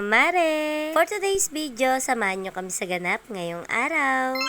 mare! For today's video, samahan nyo kami sa ganap ngayong araw.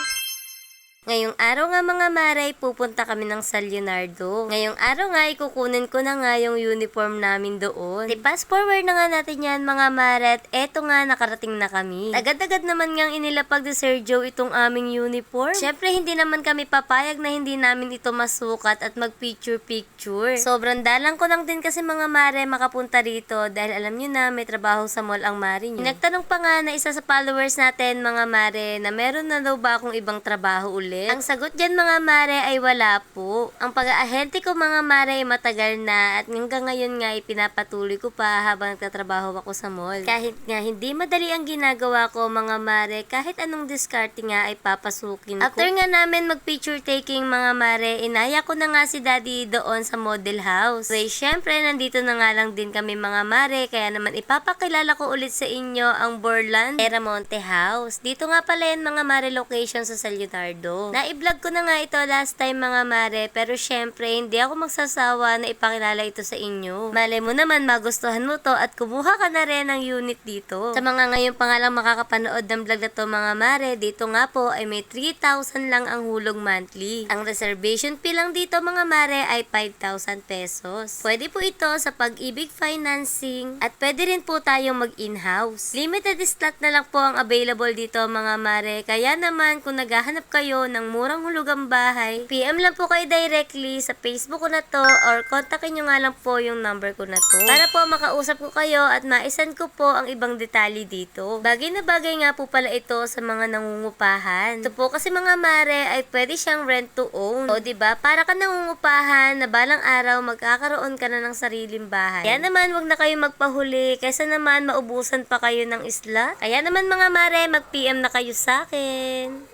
Ngayong araw nga mga mare, pupunta kami ng San Leonardo. Ngayong araw nga, ikukunin ko na nga yung uniform namin doon. Fast forward na nga natin yan mga mare, at eto nga, nakarating na kami. Agad-agad naman ngang inilapag ni Sir Joe itong aming uniform. Syempre, hindi naman kami papayag na hindi namin ito masukat at mag-picture-picture. Sobrang dalang ko lang din kasi mga mare makapunta rito dahil alam nyo na may trabaho sa mall ang mare nyo. Nagtanong pa nga na isa sa followers natin mga mare na meron na daw ba akong ibang trabaho ulit. Ang sagot dyan mga mare ay wala po. Ang pag-aahente ko mga mare ay matagal na at hanggang ngayon nga ay pinapatuloy ko pa habang nagtatrabaho ako sa mall. Kahit nga hindi madali ang ginagawa ko mga mare, kahit anong diskarte nga ay papasukin ko. After nga namin mag-picture taking mga mare, inaya ko na nga si daddy doon sa model house. So, syempre nandito na nga lang din kami mga mare, kaya naman ipapakilala ko ulit sa inyo ang Borland Teramonte House. Dito nga pala yan mga mare location sa San Leonardo. Na-vlog ko na nga ito last time mga mare, pero syempre hindi ako magsasawa na ipakilala ito sa inyo. Malay mo naman magustuhan mo to at kumuha ka na rin ng unit dito. Sa mga ngayon pa nga lang makakapanood ng vlog na to mga mare, dito nga po ay may 3,000 lang ang hulog monthly. Ang reservation fee lang dito mga mare ay 5,000 pesos. Pwede po ito sa Pag-ibig Financing at pwede rin po tayong mag-in-house. Limited slot na lang po ang available dito mga mare, kaya naman kung naghahanap kayo ng murang hulugang bahay, PM lang po kayo directly sa Facebook ko na to or kontakin nyo nga lang po yung number ko na to para po makausap ko kayo at maisan ko po ang ibang detalye dito. Bagay na bagay nga po pala ito sa mga nangungupahan. Ito po kasi mga mare ay pwede siyang rent to own. O diba, para ka nangungupahan na balang araw magkakaroon ka na ng sariling bahay. Kaya naman wag na kayo magpahuli kaysa naman maubusan pa kayo ng isla. Kaya naman mga mare, mag-PM na kayo sa akin.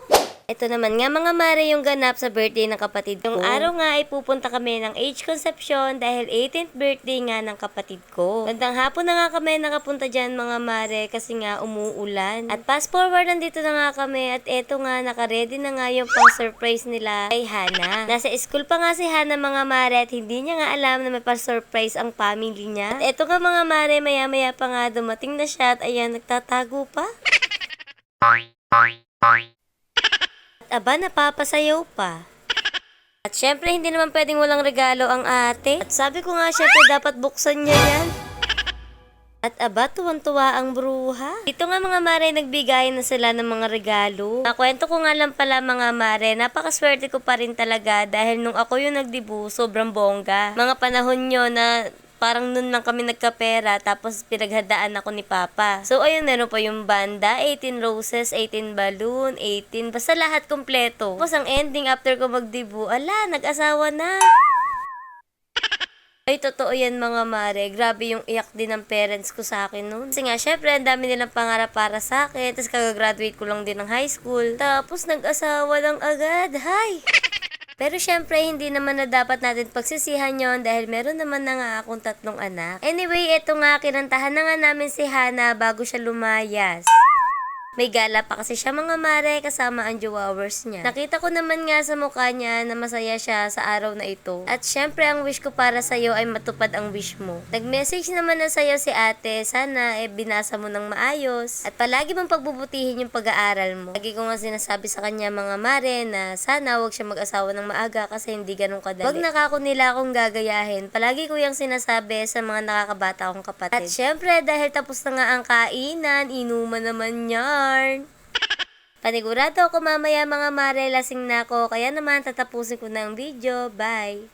Ito naman nga mga mare yung ganap sa birthday ng kapatid ko. Yung araw nga ay pupunta kami ng age conception dahil 18th birthday nga ng kapatid ko. Gandang hapon na nga kami nakapunta dyan mga mare kasi nga umuulan. At fast forward nandito na nga kami at eto nga nakaredy na nga yung pang surprise nila kay Hana. Nasa school pa nga si Hana mga mare at hindi niya nga alam na may pa-surprise ang family niya. At eto nga mga mare maya maya pa nga dumating na siya at ayan nagtatago pa. Aba, napapasayaw pa. At syempre, hindi naman pwedeng walang regalo ang ate. At sabi ko nga, syempre, dapat buksan niya yan. At aba, tuwan-tuwa ang bruha. Dito nga mga mare, nagbigay na sila ng mga regalo. Nakwento ko nga lang pala mga mare, napakaswerte ko pa rin talaga dahil nung ako yung nagdibu, sobrang bongga. Mga panahon nyo na parang nun lang kami nagkapera tapos pinaghandaan ako ni Papa. So ayun, meron pa yung banda, 18 roses, 18 balloon, 18, basta lahat kompleto. Tapos ang ending after ko magdibu, ala, nag-asawa na. Ay, totoo yan mga mare. Grabe yung iyak din ng parents ko sa akin noon. Kasi nga, syempre, ang dami nilang pangarap para sa akin. Tapos kagagraduate ko lang din ng high school. Tapos nag-asawa lang agad. Hay! Pero syempre, hindi naman na dapat natin pagsisihan yon dahil meron naman na nga akong 3 anak. Anyway, eto nga, kinantahan na nga namin si Hana bago siya lumayas. May gala pa kasi siya mga mare kasama ang jowawers niya. Nakita ko naman nga sa mukha niya na masaya siya sa araw na ito. At syempre ang wish ko para sa'yo ay matupad ang wish mo. Nag-message naman na sa'yo si ate, sana binasa mo ng maayos. At palagi mong pagbubutihin yung pag-aaral mo. Lagi ko nga sinasabi sa kanya mga mare na sana wag siya mag-asawa ng maaga kasi hindi ganun kadali. Wag na kako nila akong gagayahin. Palagi ko yung sinasabi sa mga nakakabata kong kapatid. At syempre dahil tapos na nga ang kainan, inuman naman niya. Panigurado ako mamaya mga mare, lasing na ako, kaya naman tatapusin ko na ang video. Bye!